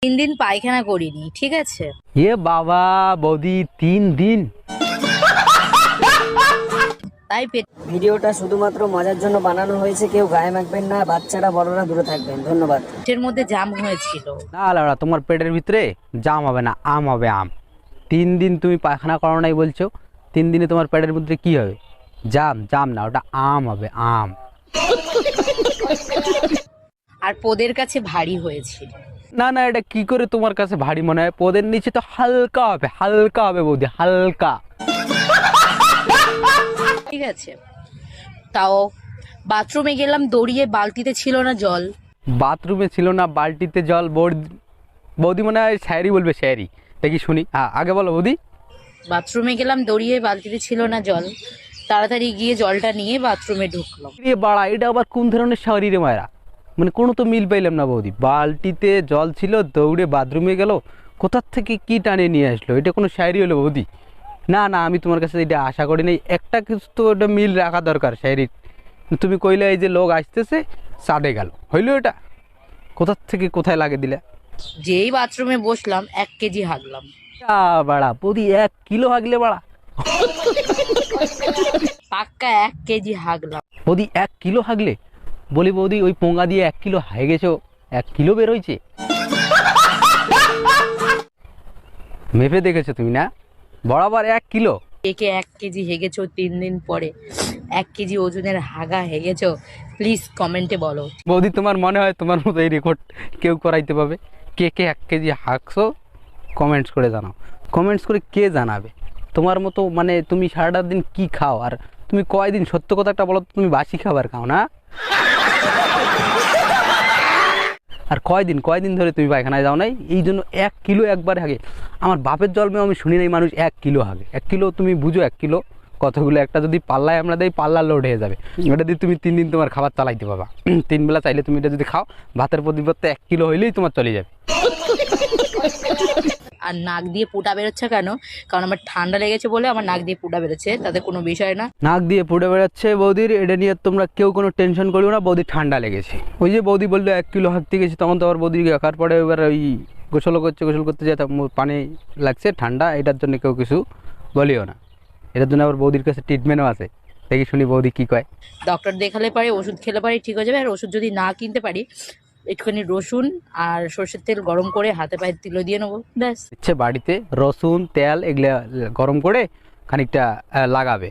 3 দিন পায়খানা করিনি, ঠিক আছে? এ বাবা বৌদি 3 দিন? তাই ভিডিওটা শুধুমাত্র মজার জন্য বানানো হয়েছে, কেউ গায়ে মাখবেন না, বাচ্চারা বড়রা দূরে থাকবেন। ধন্যবাদ। পেটের মধ্যে জাম হয়েছিল। না লাউড়া, তোমার পেটের ভিতরে জাম হবে না, আম হবে, আম। 3 দিন তুমি পায়খানা করো নাই বলছো, 3 দিনে তোমার পেটের ভিতরে কি হবে? জাম? জাম না, ওটা আম হবে, আম। আর পোদের কাছে ভারী হয়েছিল। না না, এটা কি করে তোমার কাছে ভারী মনে হয়? পদের নিচে তো হালকা হবে, হালকা হবে বৌদি, হালকা। ঠিক আছে, তাও বাথরুমে গেলাম দৌড়িয়ে, বালতিতে ছিল না জল। বাথরুমে ছিল না বালতিতে জল? বৌদি মনে হয় শায়েরি বলবে, শায়েরি। দেখি শুনি, হ্যাঁ আগে বলো বৌদি। বাথরুমে গেলাম দৌড়িয়ে, বালতিতে ছিল না জল, তাড়াতাড়ি গিয়ে জলটা নিয়ে বাথরুমে ঢুকলাম। রে বাড়া, এটা আবার কোন ধরনের শায়েরি রে মায়েরা? মানে কোনো তো মিল পাইলাম না বৌদি। বালতিতে জল ছিল, দৌড়ে বাথরুমে গেল, কোথার থেকে কি টানে নিয়ে আসলো? এটা কোনো শায়েরি হলো বৌদি? না না, আমি তোমার কাছে এটা আশা করি নাই। একটা কিছু তো এটা মিল রাখা দরকার শায়েরির। তুমি কইলে এই যে লোক আসতেছে, চাঁদে গেল, হইলো এটা? কোথার থেকে কোথায় লাগে দিলে? যেই বাথরুমে বসলাম 1 কেজি হাগলাম। বাড়া বৌদি, 1 কিলো হাগলে বাড়া? পাক্কা 1 কেজি হাগলাম। বৌদি 1 কিলো হাগলে? বলি বৌদি, ওই পোঙ্গা দিয়ে 1 কিলো হাগে গেছো, 1 কিলো বের হয়েছে? মেপে দেখেছো তুমি না? বরাবর 1 কিলো? একে 1 কেজি হেগেছো 3 দিন পরে? 1 কেজি ওজনের হাগা হেগেছো? প্লিজ কমেন্টে বলো। বৌদি, তোমার মনে হয় তোমার মতো এই রেকর্ড কেউ করাইতে পারবে? কে কে 1 কেজি হাঁকছো কমেন্টস করে জানাও। কমেন্টস করে কে জানাবে? তোমার মতো মানে তুমি সারাটা দিন কি খাও? আর তুমি কয়দিন, সত্য কথা একটা বলো তো, তুমি বাসি খাবার খাও না? আর কয়দিন ধরে তুমি পায়খানায় যাও নাই? এই জন্য 1 কিলো একবার হাগে। আমার বাপের জন্মে আমি শুনি নাই মানুষ 1 কিলো হাগে। 1 কিলো তুমি বুঝো, 1 কিলো কতগুলো? একটা যদি পাল্লায় আমরা দেই, পাল্লা লোড হয়ে যাবে। ওটা দিয়ে তুমি 3 দিন তোমার খাবার চালাইতে পারবা। 3 বেলা চাইলে তুমি এটা যদি খাও, ভাতের পরিবর্তে 1 কিলো হইলেই তোমার চলে যাবে। আর নাক দিয়ে পোটা বেরোচ্ছে কেন? কারণ আমার ঠান্ডা লেগেছে বলে আমার নাক দিয়ে পোটা বেরোচ্ছে, তাতে কোনো বিষয় না। নাক দিয়ে ফুটে বেড়াচ্ছে বৌদির, এটা নিয়ে তোমরা কেউ কোনো টেনশন করিও না। বৌদি ঠান্ডা লেগেছে। ওই যে বৌদি বললো 1 কিলো হাঁকতে গেছি, তখন তো আবার বৌদি রাখার পরে এবার ওই গোসল করতে যেত, পানি লাগছে ঠান্ডা, এটার জন্য কেউ কিছু বলিও না। এটার জন্য আবার বৌদির কাছে ট্রিটমেন্টও আছে। দেখি শুনি বৌদি কি কয়। ডক্টর দেখালে পারে, ওষুধ খেলে পারে ঠিক হয়ে যাবে। আর ওষুধ যদি না কিনতে পারি, একটুখানি রসুন আর সর্ষের তেল গরম করে হাতে পায়ে তিলো দিয়ে নেবো, ব্যাস। ইচ্ছে বাড়িতে রসুন তেল এগুলা গরম করে খানিকটা লাগাবে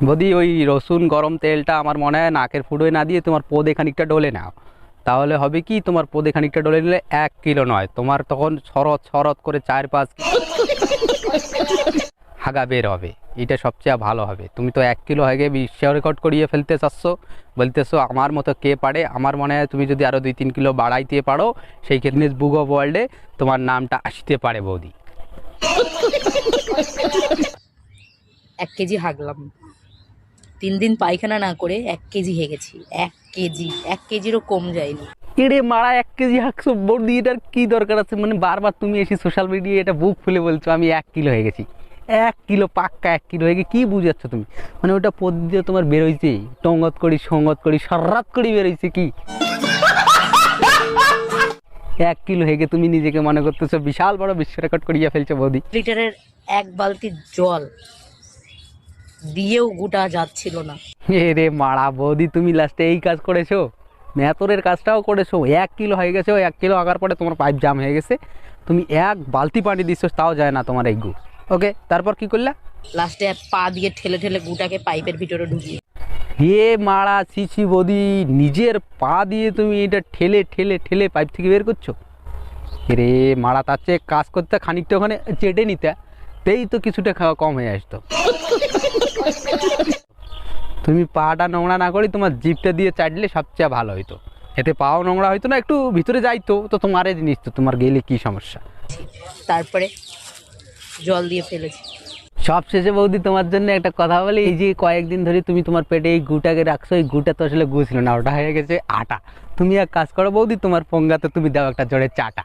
বৌদি। ওই রসুন গরম তেলটা আমার মনে হয় নাকের ফুটোয় না দিয়ে তোমার পদে খানিকটা ডলে নাও, তাহলে হবে কি, তোমার পদে খানিকটা ডলে নিলে 1 কিলো নয়, তোমার তখন শরৎ করে 4-5 হাগা বের হবে। এটা সবচেয়ে ভালো হবে। তুমি তো 1 কিলো হয়ে বিশ্ব রেকর্ড করিয়ে ফেলতে চাচ্ছ, বলতেছো আমার মতো কে পারে। আমার মনে হয় তুমি যদি আরও 2-3 কিলো বাড়াইতে পারো, সেই ক্ষেত্রে বুক অফ ওয়ার্ল্ডে তোমার নামটা আসতে পারে বৌদি। 1 কেজি হাগলাম, 3 দিন পায়খানা না করে 1 কেজি হেগেছি। 1 কেজি, 1 কেজিরও কম যায়নি। এড়ে মারা 1 কেজি হাঁকছো বৌদি, এটার কি দরকার আছে? মানে বারবার তুমি এসে সোশ্যাল মিডিয়ায় এটা বুক খুলে বলছো আমি 1 কিলো হয়ে গেছি। 1 কিলো পাক্কা 1 কিলো হয়ে গিয়ে কী বুঝাচ্ছ তুমি? মানে ওটা পদ দিয়ে তোমার বেরোইছে, টঙ্গত করি সঙ্গত করি সরাত করি বেরোইছে কি? 1 কিলো হেগে তুমি নিজেকে মনে করতেছো বিশাল বড় বিশ্ব রেকর্ড করিয়া ফেলছো বৌদি। লিটারের 1 বালতি জল দিয়েও গোটা যাচ্ছিল না। রে মারা বৌদি, তুমি লাস্টে এই কাজ করেছো, মেয়াতরের কাজটাও করেছো। 1 কিলো হয়ে গেছে, 1 কিলো আগার পরে তোমার পাইপ জাম হয়ে গেছে, তুমি 1 বালতি পানি দিচ্ছ, তাও যায় না তোমার এই গু। ওকে, তারপর কি করলা? লাস্টে পা দিয়ে ঠেলে ঠেলে গুটাকে পাইপের ভিতরে ঢুকিয়ে। এ মারা চিচি বৌদি, নিজের পা দিয়ে তুমি এটা ঠেলে ঠেলে ঠেলে পাইপ থেকে বের করছো? রে মারা, তার চেয়ে কাজ করতে খানিকটা ওখানে চেটে নিতে, তেই তো কিছুটা খাওয়া কম হয়ে আসতো। তুমি পাটা নোংরা না করে তোমার জিভটা দিয়ে চাটলে সবচেয়ে ভালো হইতো, এতে পাও নোংরা হইতো না, একটু ভিতরে যাইতো। তো তোমার এই জিনিস তো, তোমার গেলে কি সমস্যা? তারপরে জল দিয়ে ফেলেছি। সবশেষে বৌদি তোমার জন্য একটা কথা বলি, এই যে কয়েকদিন ধরে তুমি তোমার পেটে এই গুটাকে রাখছো, এই গুটা তো আসলে গু ছিল না, ওটা হয়ে গেছে আটা। তুমি এক কাজ করো বৌদি, তোমার পোঙ্গাতে তুমি দাও একটা জোরে চাটা।